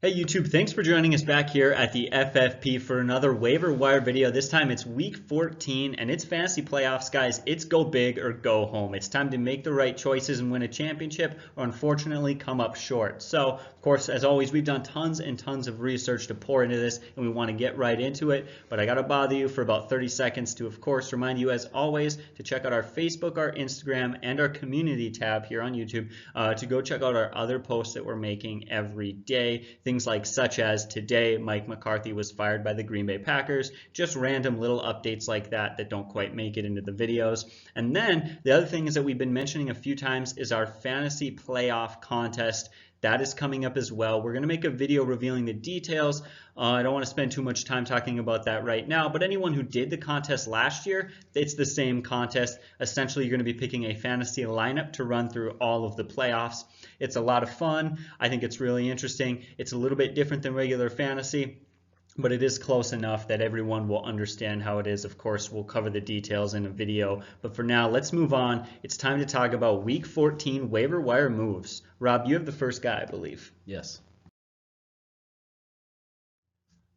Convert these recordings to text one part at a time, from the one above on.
Hey YouTube, thanks for joining us back here at the FFP for another waiver wire video. This time it's week 14 and it's fantasy playoffs, guys. It's go big or go home. It's time to make the right choices and win a championship or unfortunately come up short. So, of course, as always, we've done tons and tons of research to pour into this and we want to get right into it. But I got to bother you for about 30 seconds to, of course, remind you as always to check out our Facebook, our Instagram, and our community tab here on YouTube to go check out our other posts that we're making every day. Things like such as today, Mike McCarthy was fired by the Green Bay Packers, just random little updates like that that don't quite make it into the videos. And then the other thing is that we've been mentioning a few times is our fantasy playoff contest. That is coming up as well. We're going to make a video revealing the details. I don't want to spend too much time talking about that right now, but anyone who did the contest last year, it's the same contest. Essentially, you're going to be picking a fantasy lineup to run through all of the playoffs. It's a lot of fun. I think it's really interesting. It's a little bit different than regular fantasy, but it is close enough that everyone will understand how it is. Of course, we'll cover the details in a video, but for now, let's move on. It's time to talk about Week 14 waiver wire moves. Rob, you have the first guy, I believe. Yes.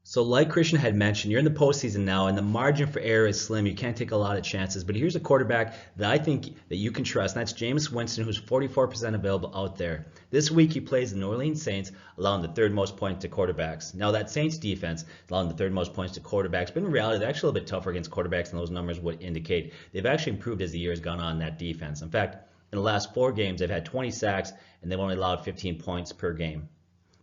So like Christian had mentioned, you're in the postseason now and the margin for error is slim. You can't take a lot of chances, but here's a quarterback that I think that you can trust, and that's Jameis Winston, who's 44% available out there. This week he plays the New Orleans Saints, allowing the third most points to quarterbacks. Now that Saints defense, allowing the third most points to quarterbacks, but in reality they're actually a little bit tougher against quarterbacks than those numbers would indicate. They've actually improved as the year has gone on in that defense. In fact, in the last 4 games, they've had 20 sacks and they've only allowed 15 points per game.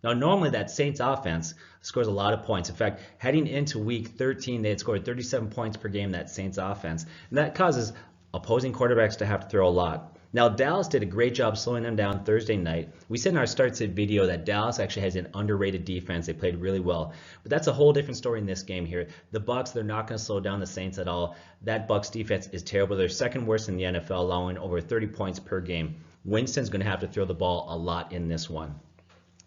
Now, normally that Saints offense scores a lot of points. In fact, heading into Week 13, they had scored 37 points per game, that Saints offense. And that causes opposing quarterbacks to have to throw a lot. Now, Dallas did a great job slowing them down Thursday night. We said in our start sit video that Dallas actually has an underrated defense. They played really well. But that's a whole different story in this game here. The Bucs, they're not going to slow down the Saints at all. That Bucs defense is terrible. They're second worst in the NFL, allowing over 30 points per game. Winston's going to have to throw the ball a lot in this one.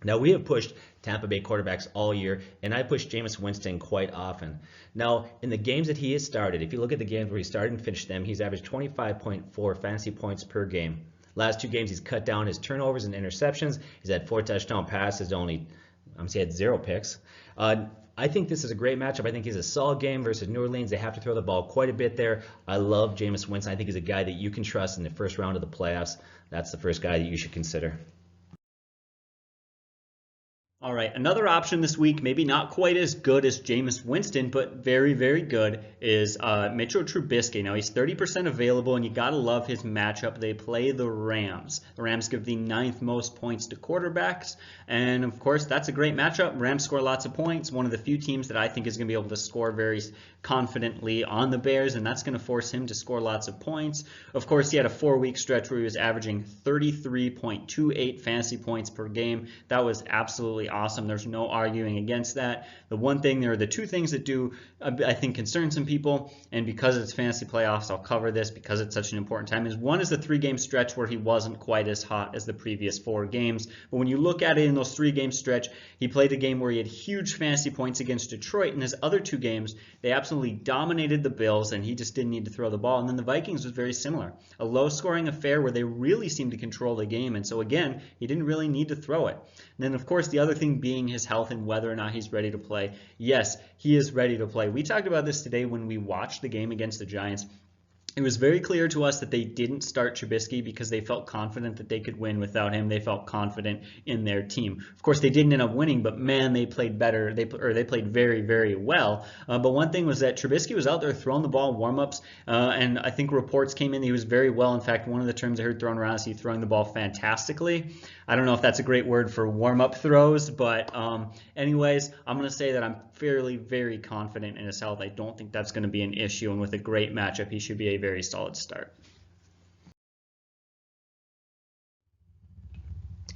Now, we have pushed Tampa Bay quarterbacks all year, and I pushed Jameis Winston quite often. Now, in the games that he has started, if you look at the games where he started and finished them, he's averaged 25.4 fantasy points per game. Last 2 games, he's cut down his turnovers and interceptions. He's had 4 touchdown passes, he had 0 picks. I think this is a great matchup. I think he's a solid game versus New Orleans. They have to throw the ball quite a bit there. I love Jameis Winston. I think he's a guy that you can trust in the first round of the playoffs. That's the first guy that you should consider. All right, another option this week, maybe not quite as good as Jameis Winston, but very, very good, is Mitchel Trubisky. Now, he's 30% available, and you got to love his matchup. They play the Rams. The Rams give the 9th most points to quarterbacks, and, of course, that's a great matchup. Rams score lots of points. One of the few teams that I think is going to be able to score very confidently on the Bears, and that's going to force him to score lots of points. Of course, he had a 4-week stretch where he was averaging 33.28 fantasy points per game. That was absolutely awesome. There's no arguing against that. The one thing, there are the 2 things that do, I think, concern some people, and because it's fantasy playoffs, I'll cover this because it's such an important time, is one is the 3-game stretch where he wasn't quite as hot as the previous 4 games. But when you look at it in those 3-game stretch, he played a game where he had huge fantasy points against Detroit, and his other 2 games, they absolutely dominated the Bills, and he just didn't need to throw the ball. And then the Vikings was very similar. A low-scoring affair where they really seemed to control the game, and so again, he didn't really need to throw it. And then, of course, the other thing being his health and whether or not he's ready to play. Yes, he is ready to play. We talked about this today when we watched the game against the Giants. It was very clear to us that they didn't start Trubisky because they felt confident that they could win without him. They felt confident in their team. Of course, they didn't end up winning, but man, they played better. They played very, very well. But one thing was that Trubisky was out there throwing the ball, warm-ups, and I think reports came in that he was very well. In fact, one of the terms I heard thrown around is he throwing the ball fantastically. I don't know if that's a great word for warm-up throws, but anyways, I'm going to say that I'm fairly, very confident in his health. I don't think that's going to be an issue, and with a great matchup, he should be a very solid start.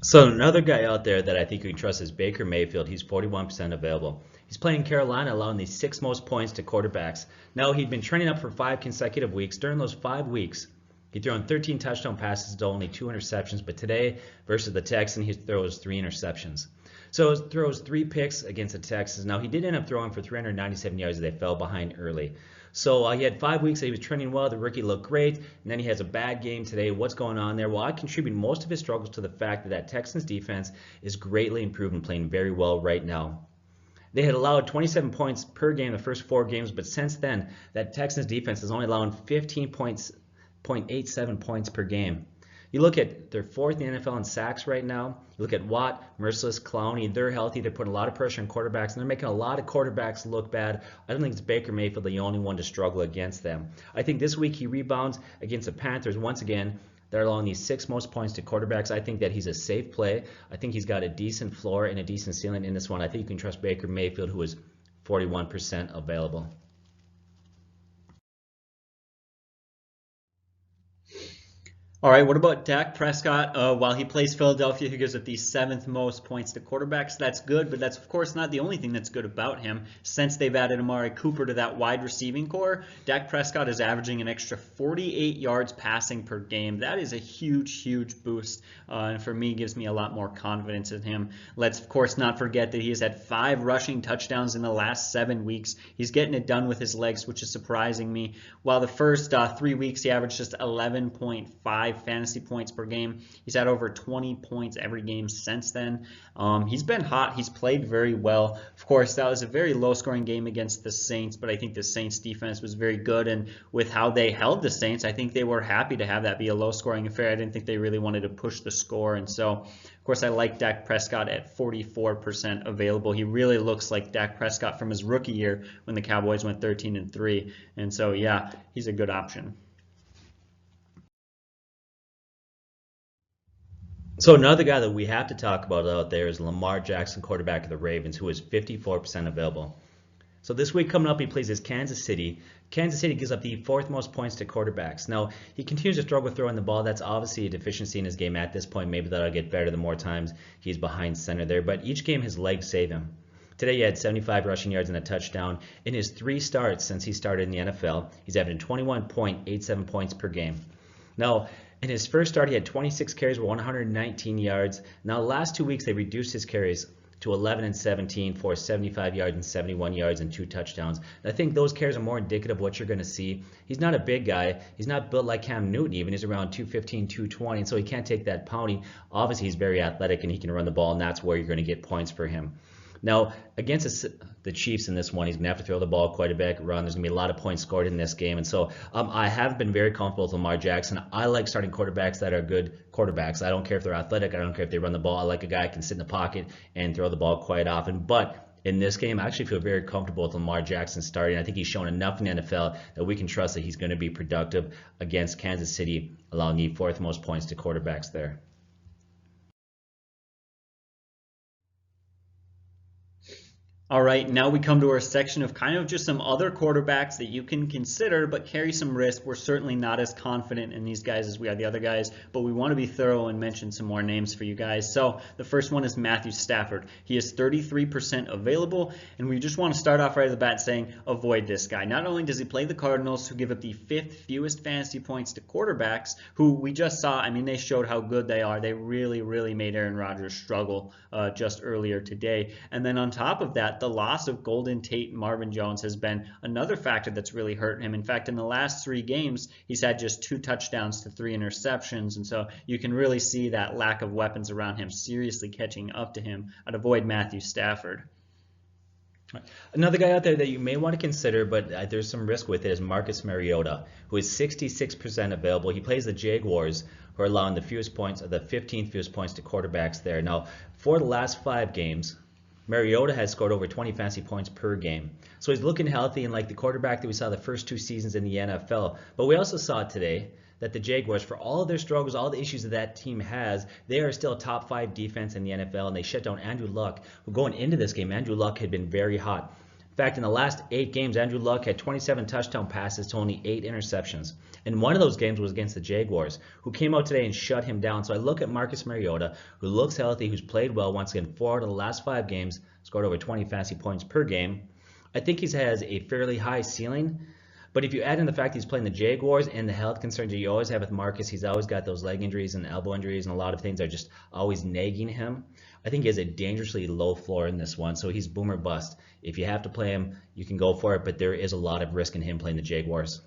So another guy out there that I think you can trust is Baker Mayfield. He's 41% available. He's playing Carolina, allowing the 6th most points to quarterbacks. Now, he'd been trending up for 5 consecutive weeks. During those 5 weeks, he threw 13 touchdown passes to only 2 interceptions, but today versus the Texans, he throws 3 interceptions. So he throws 3 picks against the Texans. Now, he did end up throwing for 397 yards as they fell behind early. So he had 5 weeks that he was trending well. The rookie looked great, and then he has a bad game today. What's going on there? Well, I contribute most of his struggles to the fact that Texans defense is greatly improved and playing very well right now. They had allowed 27 points per game the first 4 games, but since then, that Texans defense is only allowing 15.87 points per game. You look at they're 4th in the NFL in sacks right now. You look at Watt, Merciless, Clowney. They're healthy. They're putting a lot of pressure on quarterbacks, and they're making a lot of quarterbacks look bad. I don't think it's Baker Mayfield the only one to struggle against them. I think this week he rebounds against the Panthers once again. They're allowing these 6 most points to quarterbacks. I think that he's a safe play. I think he's got a decent floor and a decent ceiling in this one. I think you can trust Baker Mayfield, who is 41% available. All right, what about Dak Prescott? While he plays Philadelphia, he gives up the 7th most points to quarterbacks. That's good, but that's, of course, not the only thing that's good about him. Since they've added Amari Cooper to that wide receiving core, Dak Prescott is averaging an extra 48 yards passing per game. That is a huge, huge boost, and for me, gives me a lot more confidence in him. Let's, of course, not forget that he has had 5 rushing touchdowns in the last 7 weeks. He's getting it done with his legs, which is surprising me. While the first 3 weeks, he averaged just 11.5 fantasy points per game. He's had over 20 points every game since then. He's been hot. He's played very well. Of course, that was a very low-scoring game against the Saints, but I think the Saints defense was very good, and with how they held the Saints, I think they were happy to have that be a low-scoring affair. I didn't think they really wanted to push the score, and so, of course, I like Dak Prescott at 44% available. He really looks like Dak Prescott from his rookie year when the Cowboys went 13-3, and so, yeah, he's a good option. So another guy that we have to talk about out there is Lamar Jackson, quarterback of the Ravens, who is 54% available. So this week coming up, he plays as Kansas City. Kansas City gives up the 4th most points to quarterbacks. Now, he continues to struggle throwing the ball. That's obviously a deficiency in his game at this point. Maybe that'll get better the more times he's behind center there. But each game, his legs save him. Today, he had 75 rushing yards and a touchdown. In his 3 starts since he started in the NFL, he's averaging 21.87 points per game. Now, in his first start, he had 26 carries for 119 yards. Now, the last 2 weeks, they reduced his carries to 11 and 17 for 75 yards and 71 yards and 2 touchdowns. And I think those carries are more indicative of what you're going to see. He's not a big guy. He's not built like Cam Newton even. He's around 215, 220, and so he can't take that pounding. Obviously, he's very athletic, and he can run the ball, and that's where you're going to get points for him. Now, against the Chiefs in this one, he's going to have to throw the ball quite a bit, run. There's going to be a lot of points scored in this game. And so I have been very comfortable with Lamar Jackson. I like starting quarterbacks that are good quarterbacks. I don't care if they're athletic. I don't care if they run the ball. I like a guy who can sit in the pocket and throw the ball quite often. But in this game, I actually feel very comfortable with Lamar Jackson starting. I think he's shown enough in the NFL that we can trust that he's going to be productive against Kansas City, allowing the 4th most points to quarterbacks there. All right, now we come to our section of kind of just some other quarterbacks that you can consider but carry some risk. We're certainly not as confident in these guys as we are the other guys, but we want to be thorough and mention some more names for you guys. So the first one is Matthew Stafford. He is 33% available, and we just want to start off right at the bat saying avoid this guy. Not only does he play the Cardinals, who give up the 5th fewest fantasy points to quarterbacks, who we just saw, I mean, they showed how good they are. They really, really made Aaron Rodgers struggle just earlier today. And then on top of that, the loss of Golden Tate and Marvin Jones has been another factor that's really hurt him. In fact, in the last 3 games, he's had just 2 touchdowns to 3 interceptions. And so you can really see that lack of weapons around him seriously catching up to him. I'd avoid Matthew Stafford. Another guy out there that you may want to consider, but there's some risk with it, is Marcus Mariota, who is 66% available. He plays the Jaguars, who are allowing the fewest points, or the 15th fewest points to quarterbacks there. Now, for the last 5 games, Mariota has scored over 20 fantasy points per game. So he's looking healthy and like the quarterback that we saw the first 2 seasons in the NFL. But we also saw today that the Jaguars, for all of their struggles, all the issues that team has, they are still a top 5 defense in the NFL, and they shut down Andrew Luck, who going into this game, Andrew Luck had been very hot. In fact, in the last 8 games, Andrew Luck had 27 touchdown passes to only 8 interceptions. And one of those games was against the Jaguars, who came out today and shut him down. So I look at Marcus Mariota, who looks healthy, who's played well. Once again, 4 out of the last 5 games, scored over 20 fantasy points per game. I think he has a fairly high ceiling, But if you add in the fact he's playing the Jaguars and the health concerns that you always have with Marcus, he's always got those leg injuries and elbow injuries and a lot of things that are just always nagging him. I think he has a dangerously low floor in this one, so he's boom or bust. If you have to play him, you can go for it, but there is a lot of risk in him playing the Jaguars.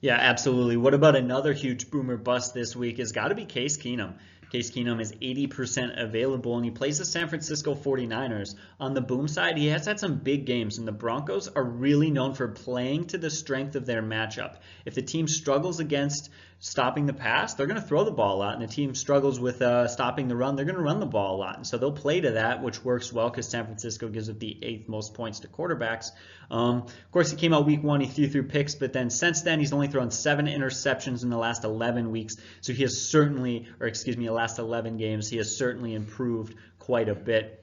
Yeah, absolutely. What about another huge boomer bust this week? Has got to be Case Keenum. Case Keenum is 80% available, and he plays the San Francisco 49ers. On the boom side, he has had some big games, and the Broncos are really known for playing to the strength of their matchup. If the team struggles against stopping the pass, they're going to throw the ball a lot, and the team struggles with stopping the run, they're going to run the ball a lot. And so they'll play to that, which works well because San Francisco gives up the 8th most points to quarterbacks. Of course, he came out week 1, he threw through picks, but then since then he's only thrown 7 interceptions in the last 11 weeks. So he has certainly, last 11 games, he has certainly improved quite a bit.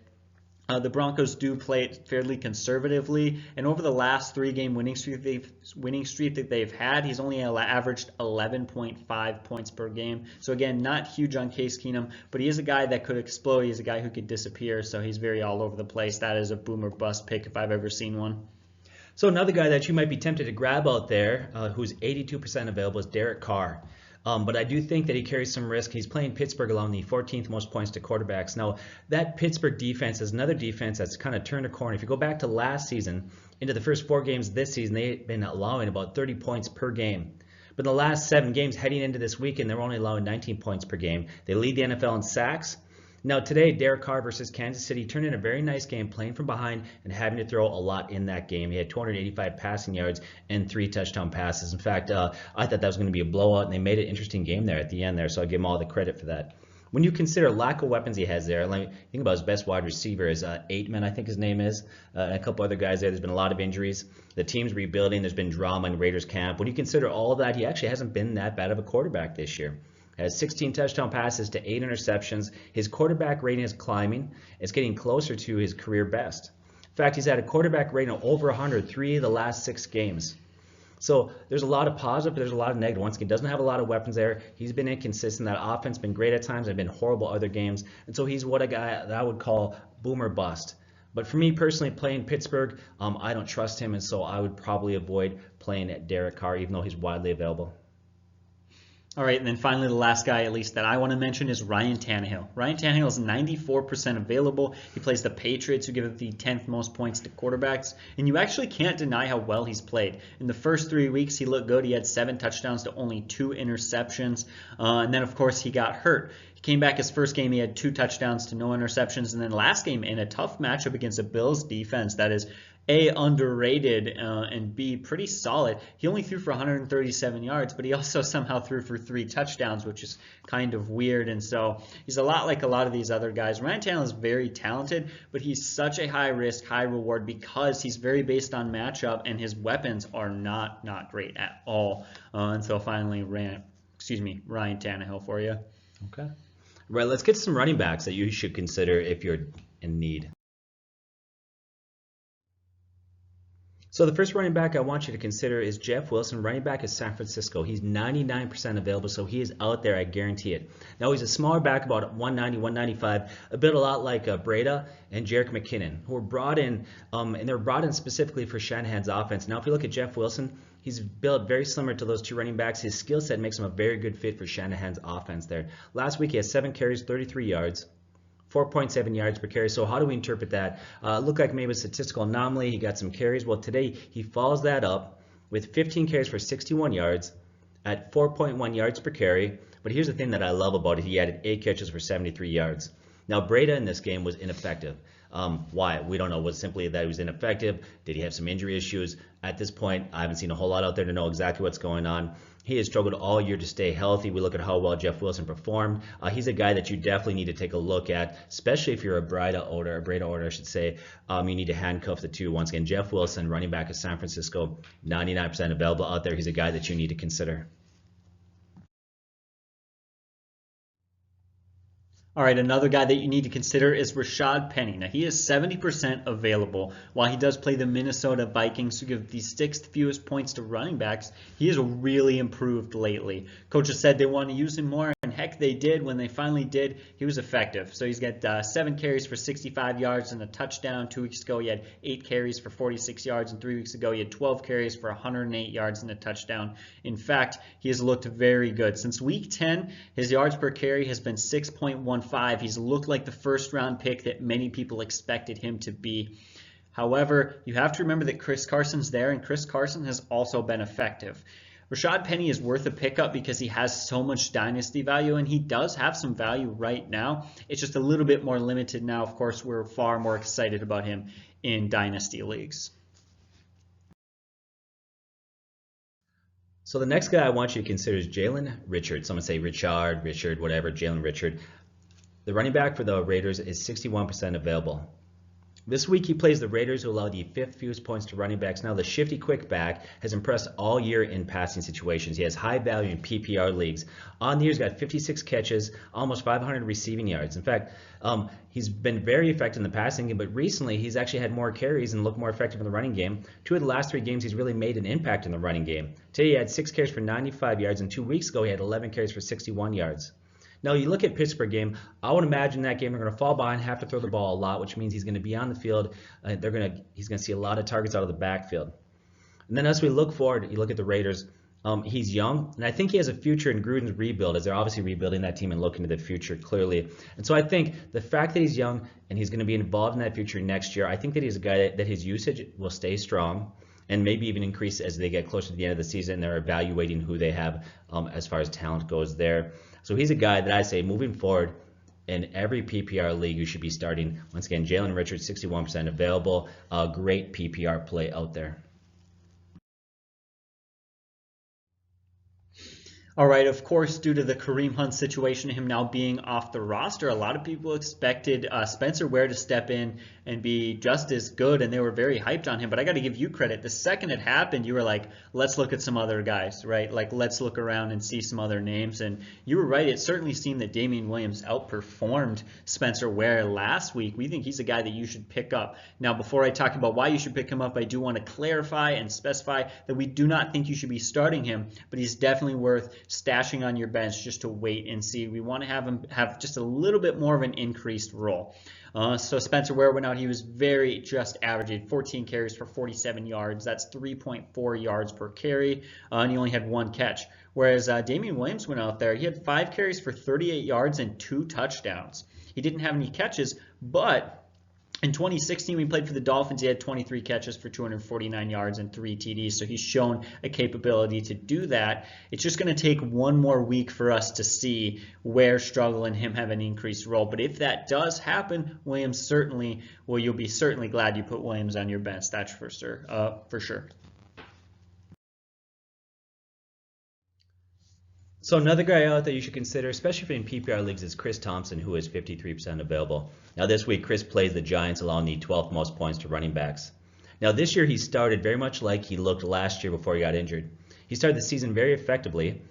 The Broncos do play it fairly conservatively, and over the last 3-game winning streak that they've had, he's only averaged 11.5 points per game. So again, not huge on Case Keenum, but he is a guy that could explode. He's a guy who could disappear, so he's very all over the place. That is a boom or bust pick if I've ever seen one. So another guy that you might be tempted to grab out there, who's 82% available, is Derek Carr. But I do think that he carries some risk. He's playing Pittsburgh, allowing the 14th most points to quarterbacks. Now, that Pittsburgh defense is another defense that's kind of turned a corner. If you go back to last season, into the first 4 games this season, they've been allowing about 30 points per game. But in the last 7 games heading into this weekend, they're only allowing 19 points per game. They lead the NFL in sacks. Now today, Derek Carr versus Kansas City turned in a very nice game, playing from behind and having to throw a lot in that game. He had 285 passing yards and 3 touchdown passes. In fact, I thought that was going to be a blowout, and they made an interesting game there at the end there, so I give him all the credit for that. When you consider lack of weapons he has there, like, think about his best wide receiver is Aitman, I think his name is, and a couple other guys there. There's been a lot of injuries. The team's rebuilding. There's been drama in Raiders camp. When you consider all of that, he actually hasn't been that bad of a quarterback this year. Has 16 touchdown passes to 8 interceptions. His quarterback rating is climbing. It's getting closer to his career best. In fact, he's had a quarterback rating of over 103 of the last 6 games. So there's a lot of positive, but there's a lot of negative. Once again, doesn't have a lot of weapons there. He's been inconsistent. That offense has been great at times and been horrible other games. And so he's what a guy that I would call boomer bust. But for me personally, playing Pittsburgh, I don't trust him, and so I would probably avoid playing at Derek Carr, even though he's widely available. All right, and then finally the last guy, at least that I want to mention, is Ryan Tannehill. Ryan Tannehill is 94% available. He plays the Patriots, who give up the 10th most points to quarterbacks, and you actually can't deny how well he's played. In the first 3 weeks, he looked good. He had 7 touchdowns to only 2 interceptions, and then, of course, he got hurt. He came back his first game, he had 2 touchdowns to no interceptions, and then last game in a tough matchup against the Bills defense that is A, underrated, and B, pretty solid. He only threw for 137 yards, but he also somehow threw for 3 touchdowns, which is kind of weird. And so he's a lot like a lot of these other guys. Ryan Tannehill is very talented, but he's such a high risk, high reward because he's very based on matchup, and his weapons are not great at all. And so finally, Ryan Tannehill for you. Okay. Right, let's get some running backs that you should consider if you're in need. So the first running back I want you to consider is Jeff Wilson, running back of San Francisco. He's 99% available, so he is out there, I guarantee it. Now, he's a smaller back, about 190, 195, a lot like Breda and Jerick McKinnon, who were brought in, and they're brought in specifically for Shanahan's offense. Now, if you look at Jeff Wilson, he's built very similar to those 2 running backs. His skill set makes him a very good fit for Shanahan's offense there. Last week, he has 7 carries, 33 yards. 4.7 yards per carry. So how do we interpret that? Looked like maybe a statistical anomaly. He got some carries. Well, today he follows that up with 15 carries for 61 yards at 4.1 yards per carry. But here's the thing that I love about it. He added 8 catches for 73 yards. Now, Breda in this game was ineffective. Why? We don't know. Was it simply that he was ineffective? Did he have some injury issues? At this point, I haven't seen a whole lot out there to know exactly what's going on. He has struggled all year to stay healthy. We look at how well Jeff Wilson performed. He's a guy that you definitely need to take a look at, especially if you're a Breda owner, I should say. You need to handcuff the 2. Once again, Jeff Wilson, running back of San Francisco, 99% available out there. He's a guy that you need to consider. All right, another guy that you need to consider is Rashaad Penny. Now, he is 70% available. While he does play the Minnesota Vikings, who give the sixth fewest points to running backs, he has really improved lately. Coaches said they want to use him more, and heck, they did. When they finally did, he was effective. So he's got 7 carries for 65 yards and a touchdown. 2 weeks ago, he had 8 carries for 46 yards, and 3 weeks ago, he had 12 carries for 108 yards and a touchdown. In fact, he has looked very good. Since Week 10, his yards per carry has been 6.15. He's looked like the first round pick that many people expected him to be. However, you have to remember that Chris Carson's there, and Chris Carson has also been effective. Rashaad Penny is worth a pickup because he has so much dynasty value, and he does have some value right now. It's just a little bit more limited now. Of course, we're far more excited about him in dynasty leagues. So the next guy I want you to consider is Jalen Richard. Someone say Richard, whatever, Jalen Richard. The running back for the Raiders is 61% available. This week he plays the Raiders, who allow the 5th fewest points to running backs. Now the shifty quick back has impressed all year in passing situations. He has high value in PPR leagues. On the year he's got 56 catches, almost 500 receiving yards. In fact, he's been very effective in the passing game, but recently he's actually had more carries and looked more effective in the running game. 2 of the last 3 games he's really made an impact in the running game. Today he had 6 carries for 95 yards, and 2 weeks ago he had 11 carries for 61 yards. Now, you look at Pittsburgh game, I would imagine that game they're going to fall behind, have to throw the ball a lot, which means he's going to be on the field. He's going to see a lot of targets out of the backfield. And then as we look forward, you look at the Raiders, he's young, and I think he has a future in Gruden's rebuild, as they're obviously rebuilding that team and looking to the future clearly. And so I think the fact that he's young and he's going to be involved in that future next year, I think that he's a guy that his usage will stay strong and maybe even increase as they get closer to the end of the season and they're evaluating who they have as far as talent goes there. So he's a guy that I say moving forward in every PPR league you should be starting. Once again, Jalen Richards, 61% available. Great PPR play out there. All right, of course, due to the Kareem Hunt situation, him now being off the roster, a lot of people expected Spencer Ware to step in and be just as good, and they were very hyped on him. But I got to give you credit. The second it happened, you were like, let's look at some other guys, right? Like, let's look around and see some other names. And you were right. It certainly seemed that Damian Williams outperformed Spencer Ware last week. We think he's a guy that you should pick up. Now, before I talk about why you should pick him up, I do want to clarify and specify that we do not think you should be starting him, but he's definitely worth stashing on your bench just to wait and see. We want to have him have just a little bit more of an increased role. So Spencer Ware went out. He was very just averaging 14 carries for 47 yards. That's 3.4 yards per carry, and he only had 1 catch. Whereas Damian Williams went out there. He had 5 carries for 38 yards and 2 touchdowns. He didn't have any catches, but in 2016, we played for the Dolphins. He had 23 catches for 249 yards and 3 TDs, so he's shown a capability to do that. It's just going to take one more week for us to see Ware struggle and him have an increased role. But if that does happen, Williams certainly, well, you'll be certainly glad you put Williams on your bench. That's for sure. So another guy out that you should consider, especially in PPR leagues, is Chris Thompson, who is 53% available. Now this week, Chris plays the Giants, allowing the 12th most points to running backs. Now this year, he started very much like he looked last year before he got injured. He started the season very effectively.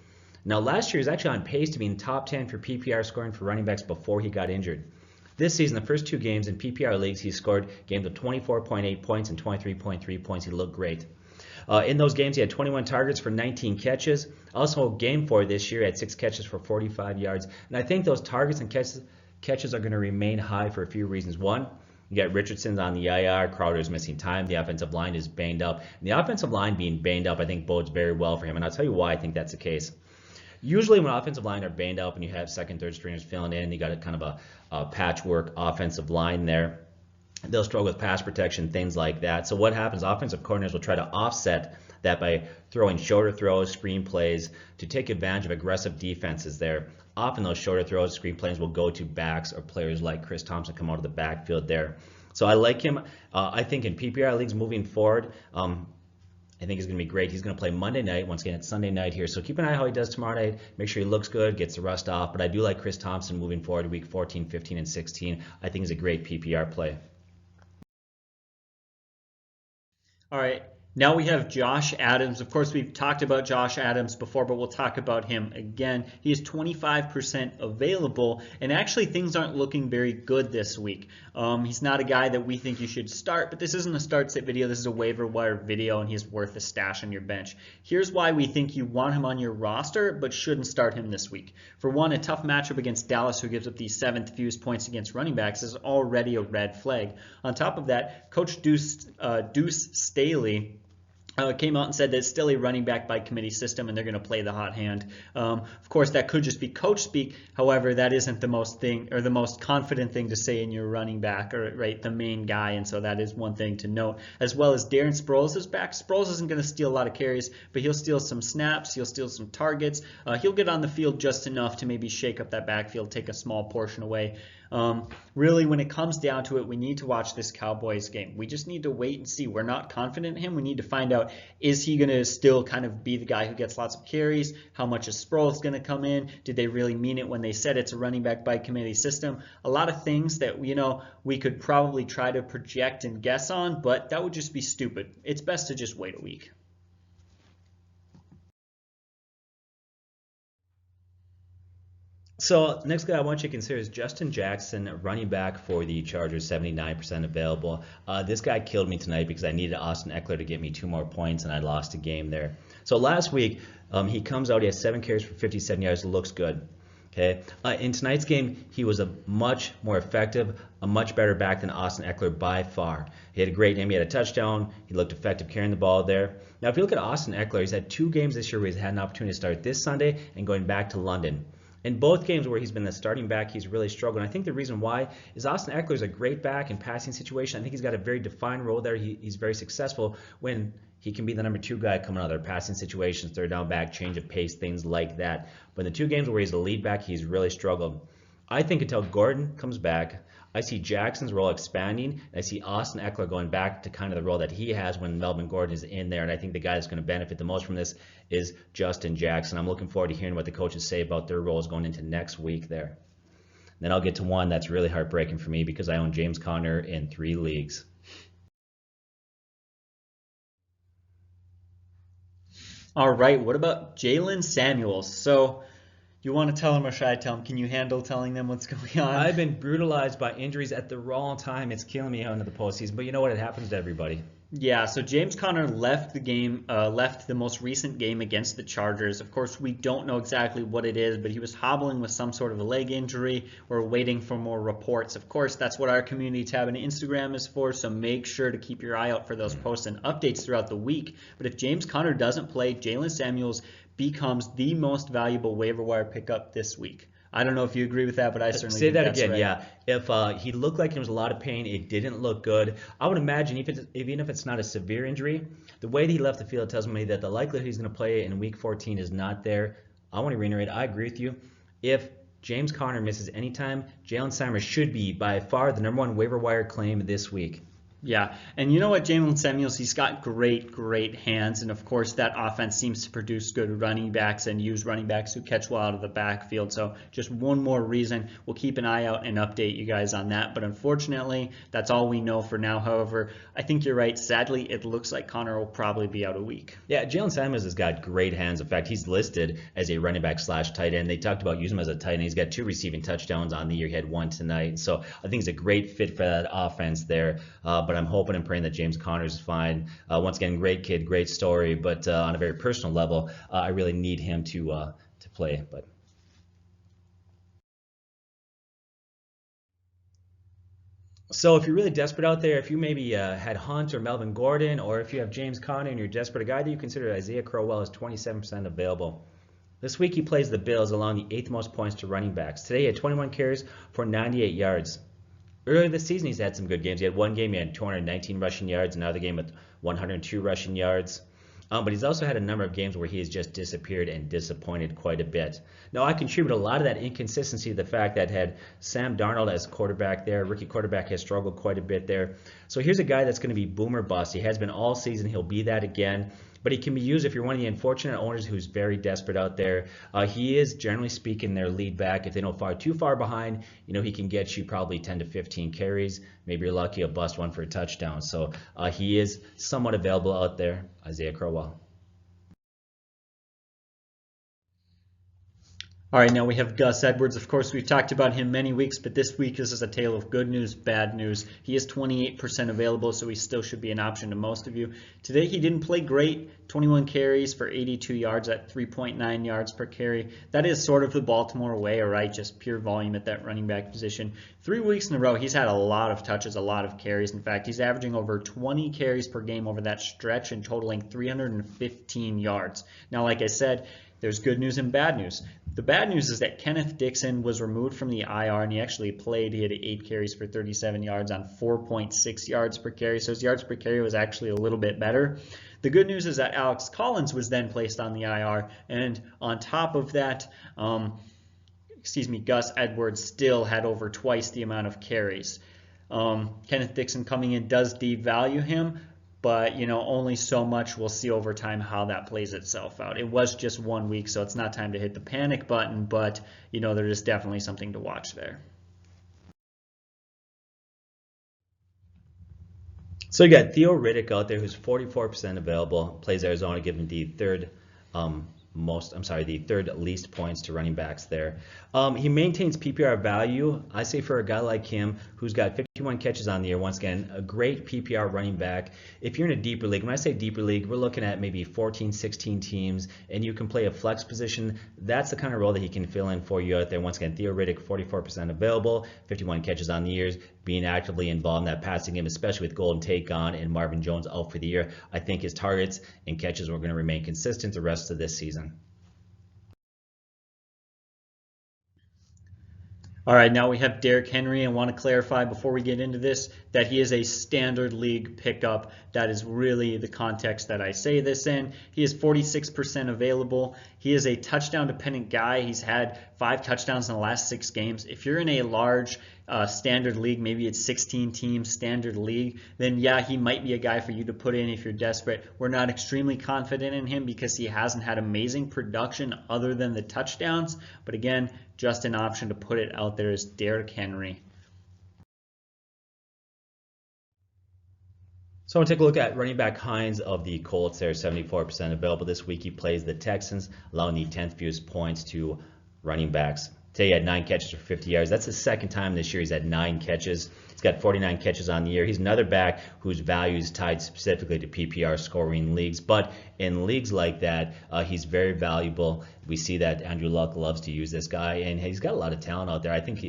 Now last year, he was actually on pace to be in top 10 for PPR scoring for running backs before he got injured. This season, the first 2 games in PPR leagues, he scored games of 24.8 points and 23.3 points. He looked great. In those games, he had 21 targets for 19 catches. Also, game 4 this year, he had 6 catches for 45 yards. And I think those targets and catches are going to remain high for a few reasons. One, you got Richardson's on the IR. Crowder's missing time. The offensive line is banged up. And the offensive line being banged up, I think, bodes very well for him. And I'll tell you why I think that's the case. Usually when offensive line are banged up and you have second, third stringers filling in, you got a kind of a patchwork offensive line there. They'll struggle with pass protection, things like that. So what happens, offensive coordinators will try to offset that by throwing shorter throws, screen plays, to take advantage of aggressive defenses there. Often those shorter throws, screen plays will go to backs or players like Chris Thompson come out of the backfield there. So I like him. I think in PPR leagues moving forward, I think he's going to be great. He's going to play Monday night. Once again, it's Sunday night here. So keep an eye how he does tomorrow night. Make sure he looks good, gets the rust off. But I do like Chris Thompson moving forward week 14, 15, and 16. I think he's a great PPR play. All right, Now we have Josh Adams. Of course, we've talked about Josh Adams before, but we'll talk about him again. He is 25% available, and actually things aren't looking very good this week. He's not a guy that we think you should start, but this isn't a start sit video. This is a waiver wire video, and he's worth a stash on your bench. Here's why we think you want him on your roster, but shouldn't start him this week. For one, a tough matchup against Dallas, who gives up the 7th fewest points against running backs, is already a red flag. On top of that, Coach Deuce Staley came out and said that it's still a running back by committee system and they're going to play the hot hand. Of course, that could just be coach speak. However, that isn't the most confident thing to say in your running back, or right, the main guy. And so that is one thing to note. As well as Darren Sproles is back. Sproles isn't going to steal a lot of carries, but he'll steal some snaps. He'll steal some targets. He'll get on the field just enough to maybe shake up that backfield, take a small portion away. Really, when it comes down to it, we need to watch this Cowboys game. We just need to wait and see. We're not confident in him. We need to find out, is he going to still kind of be the guy who gets lots of carries? How much is Sproles going to come in? Did they really mean it when they said it's a running back by committee system? A lot of things that, we could probably try to project and guess on, but that would just be stupid. It's best to just wait a week. So next guy I want you to consider is Justin Jackson, running back for the Chargers, 79% available. This guy killed me tonight because I needed Austin Eckler to get me 2 more points and I lost a game there. So last week he comes out, he has 7 carries for 57 yards, looks good. Okay. In tonight's game, he was a much more effective, a much better back than Austin Eckler by far. He had a great game. He had a touchdown. He looked effective carrying the ball there. Now, if you look at Austin Eckler, he's had 2 games this year where he's had an opportunity to start this Sunday and going back to London. In both games where he's been the starting back, he's really struggled. And I think the reason why is Austin Eckler is a great back in passing situation. I think he's got a very defined role there. He's very successful when he can be the number 2 guy coming out of their passing situations, third down back, change of pace, things like that. But in the 2 games where he's the lead back, he's really struggled. I think until Gordon comes back, I see Jackson's role expanding, and I see Austin Eckler going back to kind of the role that he has when Melvin Gordon is in there. And I think the guy that's going to benefit the most from this is Justin Jackson. I'm looking forward to hearing what the coaches say about their roles going into next week there. Then I'll get to one that's really heartbreaking for me because I own James Conner in 3 leagues. All right, what about Jaylen Samuels? So you want to tell him, or should I tell him? Can you handle telling them what's going on? I've been brutalized by injuries at the wrong time. It's killing me out into the postseason. But you know what? It happens to everybody. Yeah, so James Conner left the game, left the most recent game against the Chargers. Of course, we don't know exactly what it is, but he was hobbling with some sort of a leg injury. We're waiting for more reports. Of course, that's what our community tab on Instagram is for, so make sure to keep your eye out for those posts and updates throughout the week. But if James Conner doesn't play, Jaylen Samuels becomes the most valuable waiver wire pickup this week. I don't know if you agree with that, but I certainly say think that that's again. right. Yeah, if he looked like there was a lot of pain, it didn't look good. I would imagine even if it's not a severe injury, the way that he left the field tells me that the likelihood he's going to play in Week 14 is not there. I want to reiterate, I agree with you. If James Conner misses any time, Jaylen Samuels should be by far the number 1 waiver wire claim this week. Yeah, and you know what, Jaylen Samuels, he's got great hands, and of course that offense seems to produce good running backs and use running backs who catch well out of the backfield. So just one more reason, we'll keep an eye out and update you guys on that. But unfortunately, that's all we know for now. However, I think you're right. Sadly, it looks like Conner will probably be out a week. Yeah, Jaylen Samuels has got great hands. In fact, he's listed as a running back / tight end. They talked about using him as a tight end. He's got 2 receiving touchdowns on the year. He had 1 tonight. So I think he's a great fit for that offense there. But I'm hoping and praying that James Conner is fine. Once again, great kid, great story, but on a very personal level, I really need him to play. But so if you're really desperate out there, if you maybe had Hunt or Melvin Gordon, or if you have James Conner and you're desperate, a guy that you consider Isaiah Crowell is 27% available. This week he plays the Bills, allowing the 8th most points to running backs. Today he had 21 carries for 98 yards. Earlier this season, he's had some good games. He had 1 game, he had 219 rushing yards, another game with 102 rushing yards. But he's also had a number of games where he has just disappeared and disappointed quite a bit. Now, I contribute a lot of that inconsistency to the fact that had Sam Darnold as quarterback there. Rookie quarterback has struggled quite a bit there. So here's a guy that's going to be boomer bust. He has been all season. He'll be that again. but he can be used if you're one of the unfortunate owners who's very desperate out there. He is, generally speaking, their lead back. If they don't fall too far behind, he can get you probably 10 to 15 carries. Maybe you're lucky to bust one for a touchdown. So he is somewhat available out there, Isaiah Crowell. All right, now we have Gus Edwards. Of course, we've talked about him many weeks, but this week this is a tale of good news, bad news. He is 28% available, so he still should be an option to most of you. Today he didn't play great. 21 carries for 82 yards at 3.9 yards per carry. That is sort of the Baltimore way, all right? Just pure volume at that running back position. 3 weeks in a row, he's had a lot of touches, a lot of carries. In fact, he's averaging over 20 carries per game over that stretch and totaling 315 yards. Now, like I said, there's good news and bad news. The bad news is that Kenneth Dixon was removed from the IR, and he actually played. He had 8 carries for 37 yards on 4.6 yards per carry, so his yards per carry was actually a little bit better. The good news is that Alex Collins was then placed on the IR, and on top of that, Gus Edwards still had over twice the amount of carries. Kenneth Dixon coming in does devalue him, but only so much. We'll see over time how that plays itself out. It was just 1 week, so it's not time to hit the panic button, but there is definitely something to watch there. So you got Theo Riddick out there, who's 44% available, plays Arizona, given the third least points to running backs there. He maintains PPR value. I say for a guy like him who's got 51 catches on the year, once again, a great PPR running back. If you're in a deeper league, when I say deeper league, we're looking at maybe 14, 16 teams, and you can play a flex position. That's the kind of role that he can fill in for you out there. Once again, Theo Riddick, 44% available, 51 catches on the year, being actively involved in that passing game, especially with Golden Tate gone and Marvin Jones out for the year. I think his targets and catches are going to remain consistent the rest of this season. All right, now we have Derrick Henry, and want to clarify before we get into this that he is a standard league pickup. That is really the context that I say this in. He is 46% available. He is a touchdown-dependent guy. He's had 5 touchdowns in the last 6 games. If you're in a large standard league, maybe it's 16-team standard league, then yeah, he might be a guy for you to put in if you're desperate. We're not extremely confident in him because he hasn't had amazing production other than the touchdowns. But again, just an option to put it out there is Derrick Henry. So I want to take a look at running back Hines of the Colts. They're 74% available this week. He plays the Texans, allowing the 10th fewest points to running backs. Today he had 9 catches for 50 yards. That's the second time this year he's had 9 catches. He's got 49 catches on the year. He's another back whose value is tied specifically to PPR scoring leagues. But in leagues like that, he's very valuable. We see that Andrew Luck loves to use this guy, and he's got a lot of talent out there. I think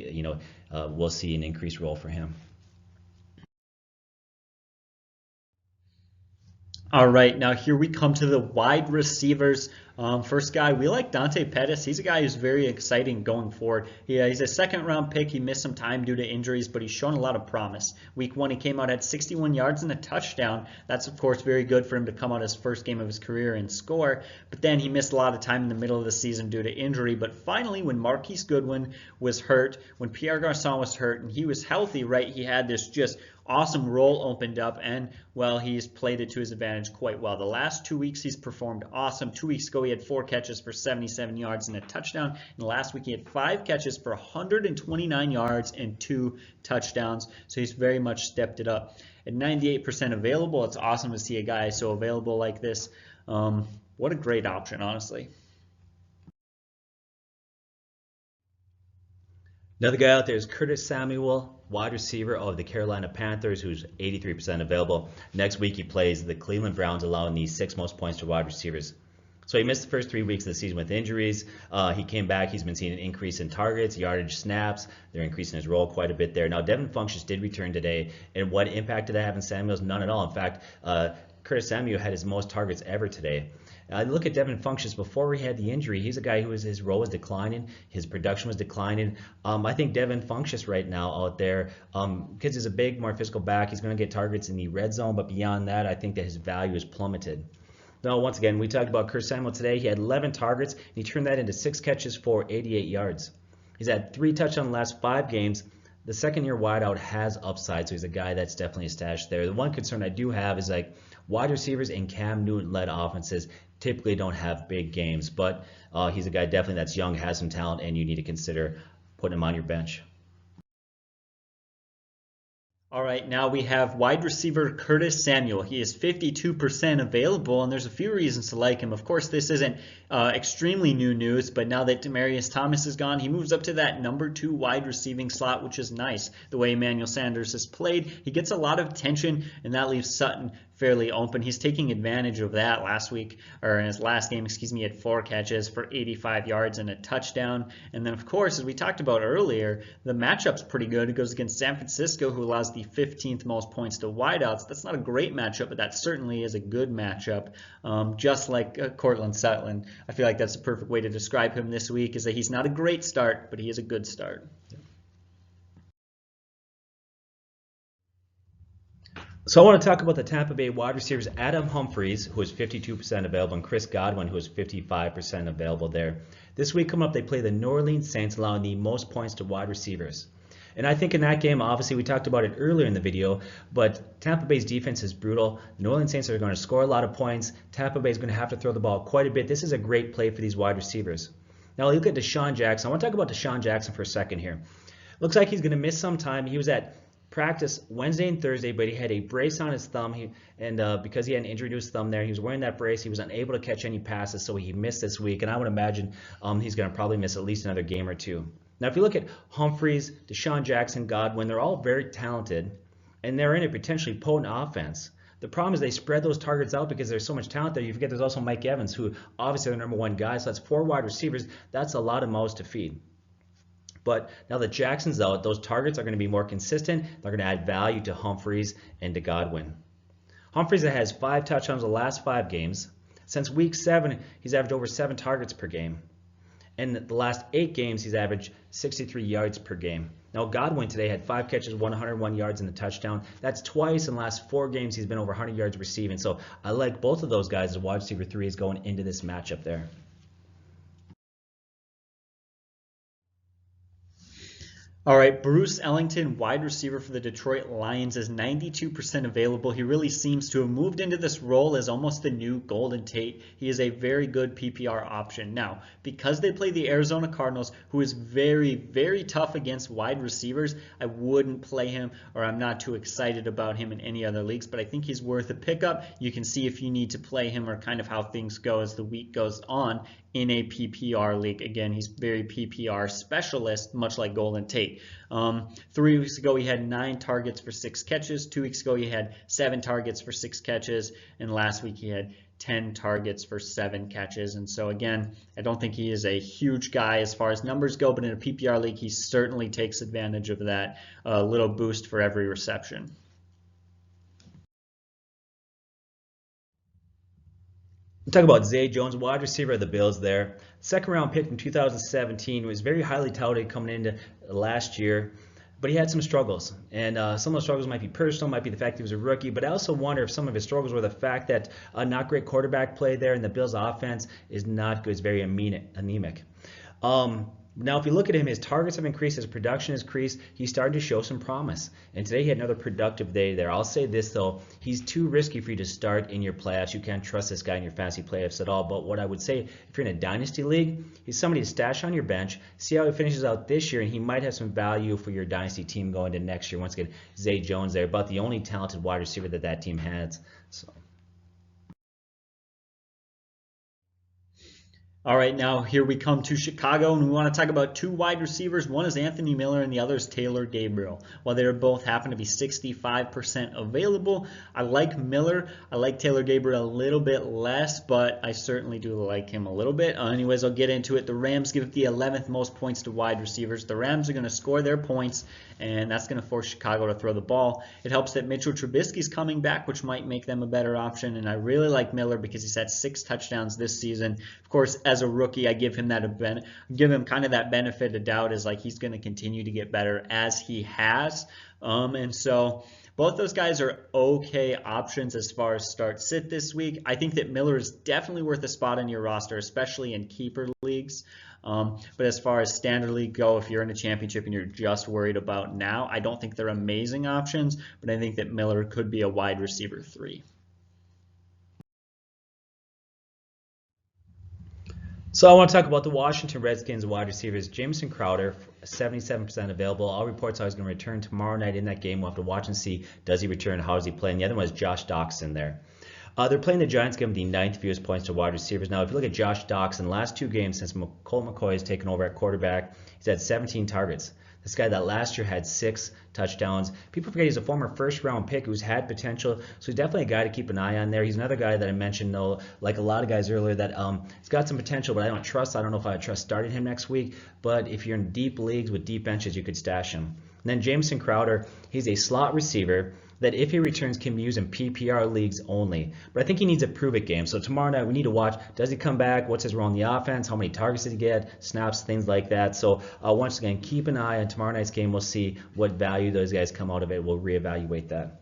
we'll see an increased role for him. All right, now here we come to the wide receivers. First guy, we like Dante Pettis. He's a guy who's very exciting going forward. He's a second-round pick. He missed some time due to injuries, but he's shown a lot of promise. Week 1, he came out at 61 yards and a touchdown. That's, of course, very good for him to come out his first game of his career and score. But then he missed a lot of time in the middle of the season due to injury. But finally, when Marquise Goodwin was hurt, when Pierre Garçon was hurt, and he was healthy, right, he had this just awesome role opened up, and well, he's played it to his advantage quite well. The last 2 weeks he's performed awesome. 2 weeks ago he had 4 catches for 77 yards and a touchdown, and last week he had 5 catches for 129 yards and 2 touchdowns, so he's very much stepped it up. At 98% available, it's awesome to see a guy so available like this. What a great option, honestly. Another guy out there is Curtis Samuel, wide receiver of the Carolina Panthers, who's 83% available. Next week he plays the Cleveland Browns, allowing the 6th most points to wide receivers. So he missed the first 3 weeks of the season with injuries. He came back. He's been seeing an increase in targets, yardage, snaps. They're increasing his role quite a bit there. Now, Devin Funchess did return today, and what impact did that have on Samuels? None at all. In fact, Curtis Samuel had his most targets ever today. Look at Devin Funchess before he had the injury. He's a guy who his role was declining, his production was declining. I think Devin Funchess right now out there, because he's a big, more physical back, he's going to get targets in the red zone, but beyond that, I think that his value is plummeted. Now, once again, we talked about Curtis Samuel today. He had 11 targets, and he turned that into 6 catches for 88 yards. He's had 3 touchdowns in the last 5 games. the second-year wideout has upside, so he's a guy that's definitely a stash there. The one concern I do have is like wide receivers in Cam Newton-led offenses typically don't have big games, but he's a guy definitely that's young, has some talent, and you need to consider putting him on your bench. All right, now we have wide receiver Curtis Samuel. He is 52% available, and there's a few reasons to like him. Of course, this isn't extremely new news, but now that Demaryius Thomas is gone, he moves up to that number 2 wide receiving slot, which is nice. The way Emmanuel Sanders has played, he gets a lot of attention, and that leaves Sutton fairly open. He's taking advantage of that last week, or in his last game, he had 4 catches for 85 yards and a touchdown. And then, of course, as we talked about earlier, the matchup's pretty good. It goes against San Francisco, who allows the 15th most points to wideouts. That's not a great matchup, but that certainly is a good matchup, just like Courtland Sutton. I feel like that's the perfect way to describe him this week, is that he's not a great start, but he is a good start. So I want to talk about the Tampa Bay wide receivers, Adam Humphries, who is 52% available, and Chris Godwin, who is 55% available there. This week coming up, they play the New Orleans Saints, allowing the most points to wide receivers. And I think in that game, obviously we talked about it earlier in the video, but Tampa Bay's defense is brutal. The New Orleans Saints are going to score a lot of points. Tampa Bay is going to have to throw the ball quite a bit. This is a great play for these wide receivers. Now look at Deshaun Jackson. I want to talk about Deshaun Jackson for a second here. Looks like he's going to miss some time. He was at practice Wednesday and Thursday, but he had a brace on his thumb, because he had an injury to his thumb there, he was wearing that brace. He was unable to catch any passes, so he missed this week, and I would imagine he's going to probably miss at least another game or two. Now, if you look at Humphries, Deshaun Jackson, Godwin, they're all very talented, and they're in a potentially potent offense. The problem is they spread those targets out because there's so much talent there. You forget there's also Mike Evans, who obviously are the number 1 guy, so that's 4 wide receivers. That's a lot of mouths to feed. But now that Jackson's out, those targets are going to be more consistent. They're going to add value to Humphries and to Godwin. Humphries has 5 touchdowns the last 5 games. Since week 7, he's averaged over 7 targets per game. In the last 8 games, he's averaged 63 yards per game. Now Godwin today had 5 catches, 101 yards and a touchdown. That's twice in the last 4 games he's been over 100 yards receiving. So I like both of those guys as wide receiver 3 going into this matchup there. All right, Bruce Ellington, wide receiver for the Detroit Lions, is 92% available. He really seems to have moved into this role as almost the new Golden Tate. He is a very good PPR option. Now, because they play the Arizona Cardinals, who is very, very tough against wide receivers, I wouldn't play him, or I'm not too excited about him in any other leagues, but I think he's worth a pickup. You can see if you need to play him or kind of how things go as the week goes on in a PPR league. Again, he's very PPR specialist, much like Golden Tate. 3 weeks ago, he had 9 targets for 6 catches. 2 weeks ago, he had 7 targets for 6 catches. And last week, he had 10 targets for 7 catches. And so, again, I don't think he is a huge guy as far as numbers go, but in a PPR league, he certainly takes advantage of that little boost for every reception. Talk about Zay Jones, wide receiver of the Bills there. 2nd round pick in 2017, was very highly touted coming into last year, but he had some struggles. And some of those struggles might be personal, might be the fact he was a rookie, but I also wonder if some of his struggles were the fact that not great quarterback play there, and the Bills' offense is not good. It's very anemic. Now, if you look at him, his targets have increased, his production has increased. He's starting to show some promise. And today he had another productive day there. I'll say this, though. He's too risky for you to start in your playoffs. You can't trust this guy in your fantasy playoffs at all. But what I would say, if you're in a dynasty league, he's somebody to stash on your bench. See how he finishes out this year, and he might have some value for your dynasty team going into next year. Once again, Zay Jones there, about the only talented wide receiver that team has. So. All right, now here we come to Chicago, and we want to talk about 2 wide receivers. One is Anthony Miller, and the other is Taylor Gabriel. While they both happen to be 65% available, I like Miller. I like Taylor Gabriel a little bit less, but I certainly do like him a little bit. Anyways, I'll get into it. The Rams give the 11th most points to wide receivers. The Rams are going to score their points, and that's going to force Chicago to throw the ball. It helps that Mitchel Trubisky is coming back, which might make them a better option, and I really like Miller because he's had 6 touchdowns this season. Of course, as a rookie, I give him kind of that benefit of doubt, as like he's going to continue to get better as he has. And so both those guys are okay options as far as start sit this week. I think that Miller is definitely worth a spot on your roster, especially in keeper leagues. But as far as standard league go, if you're in a championship and you're just worried about now, I don't think they're amazing options, but I think that Miller could be a wide receiver 3. So I want to talk about the Washington Redskins wide receivers. Jamison Crowder, 77% available. All reports are he's going to return tomorrow night in that game. We'll have to watch and see, does he return, how does he play? And the other one is Josh Doxson there. They're playing the Giants, give him the 9th fewest points to wide receivers. Now, if you look at Josh Doxson, last 2 games since Colt McCoy has taken over at quarterback, he's had 17 targets. This guy that last year had 6 touchdowns. People forget he's a former first-round pick who's had potential, so he's definitely a guy to keep an eye on there. He's another guy that I mentioned, though, like a lot of guys earlier, that he's got some potential, but I don't trust. I don't know if I would trust starting him next week, but if you're in deep leagues with deep benches, you could stash him. And then Jamison Crowder, he's a slot receiver that if he returns can be used in PPR leagues only. But I think he needs a prove-it game. So tomorrow night we need to watch, does he come back? What's his role in the offense? How many targets did he get? Snaps, things like that. So once again, keep an eye on tomorrow night's game. We'll see what value those guys come out of it. We'll reevaluate that.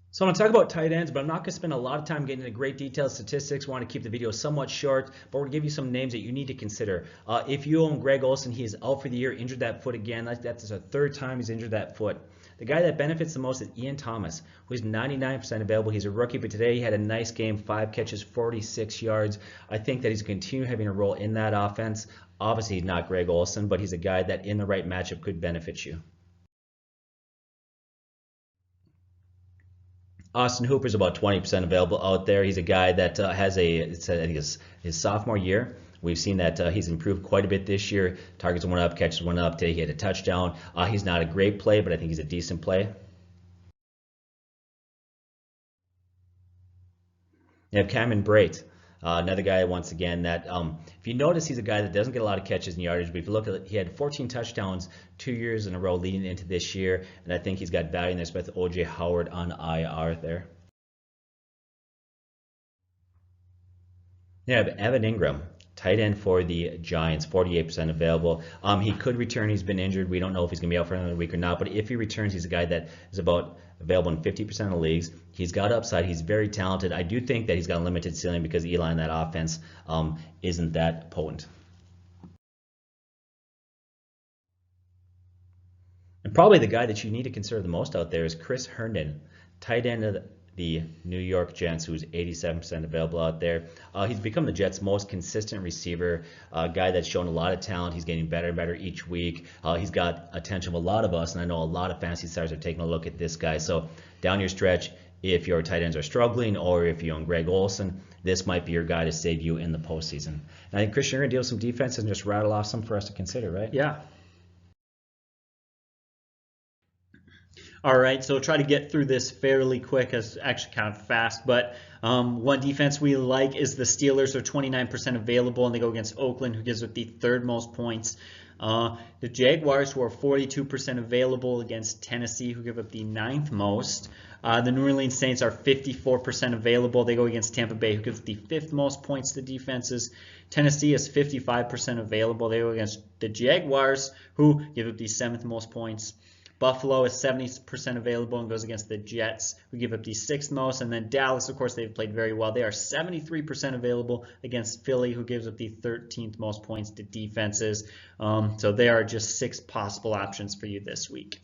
So I'm going to talk about tight ends, but I'm not going to spend a lot of time getting into great detailed statistics. I want to keep the video somewhat short, but we're going to give you some names that you need to consider. If you own Greg Olsen, he is out for the year, injured that foot again. That's the 3rd time he's injured that foot. The guy that benefits the most is Ian Thomas, who is 99% available. He's a rookie, but today he had a nice game, 5 catches, 46 yards. I think that he's going to continue having a role in that offense. Obviously, he's not Greg Olsen, but he's a guy that in the right matchup could benefit you. Austin Hooper's about 20% available out there. He's a guy that has I think his sophomore year. We've seen that he's improved quite a bit this year. Targets went up, catches went up. Today he had a touchdown. He's not a great play, but I think he's a decent play. You have Cameron Brate. Another guy, once again, that if you notice, he's a guy that doesn't get a lot of catches and yardage, but if you look at it, he had 14 touchdowns 2 years in a row leading into this year, and I think he's got value in this with O.J. Howard on IR there. You have Evan Ingram, tight end for the Giants, 48% available. He could return. He's been injured. We don't know if he's going to be out for another week or not, but if he returns, he's a guy that is about available in 50% of leagues. He's got upside. He's very talented. I do think that he's got a limited ceiling because Eli in that offense isn't that potent. And probably the guy that you need to consider the most out there is Chris Herndon, tight end of the New York Jets, who's 87% available out there. He's become the Jets' most consistent receiver, a guy that's shown a lot of talent. He's getting better and better each week. He's got attention of a lot of us, and I know a lot of fantasy stars are taking a look at this guy. So down your stretch, if your tight ends are struggling or if you own Greg Olsen, this might be your guy to save you in the postseason. And I think, Christian, you're going to deal with some defense and just rattle off some for us to consider, right? Yeah. All right, so try to get through this fairly quick, as actually kind of fast, but one defense we like is the Steelers. Are 29% available, and they go against Oakland, who gives up the 3rd most points. The Jaguars, who are 42% available against Tennessee, who give up the 9th most. The New Orleans Saints are 54% available. They go against Tampa Bay, who gives the 5th most points to defenses. Tennessee is 55% available. They go against the Jaguars, who give up the 7th most points. Buffalo is 70% available and goes against the Jets, who give up the 6th most. And then Dallas, of course, they've played very well. They are 73% available against Philly, who gives up the 13th most points to defenses. So they are just 6 possible options for you this week.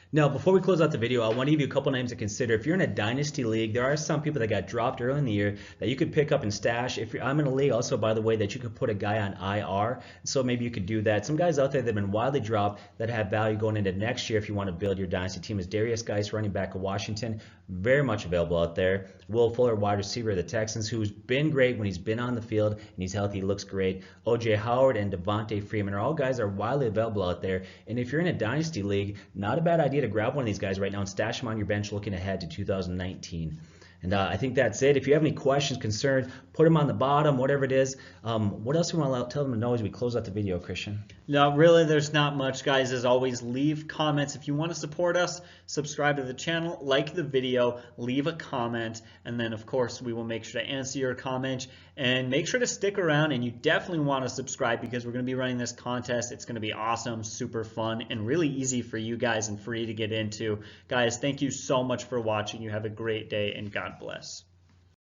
Now, before we close out the video, I want to give you a couple names to consider. If you're in a dynasty league, there are some people that got dropped early in the year that you could pick up and stash. I'm in a league also, by the way, that you could put a guy on IR, so maybe you could do that. Some guys out there that have been widely dropped that have value going into next year if you want to build your dynasty team is Darius Geis, running back of Washington, very much available out there. Will Fuller, wide receiver of the Texans, who's been great when he's been on the field and he's healthy, he looks great. O.J. Howard and Devontae Freeman are all guys that are widely available out there. And if you're in a dynasty league, not a bad idea to grab one of these guys right now and stash them on your bench looking ahead to 2019. And I think that's it. If you have any questions, concerns, put them on the bottom, whatever it is. What else do you want to tell them to know as we close out the video, Christian? No, really, there's not much, guys. As always, leave comments. If you want to support us, subscribe to the channel, like the video, leave a comment, and then, of course, we will make sure to answer your comment. And make sure to stick around, and you definitely want to subscribe because we're going to be running this contest. It's going to be awesome, super fun, and really easy for you guys and free to get into. Guys, thank you so much for watching. You have a great day, and God bless.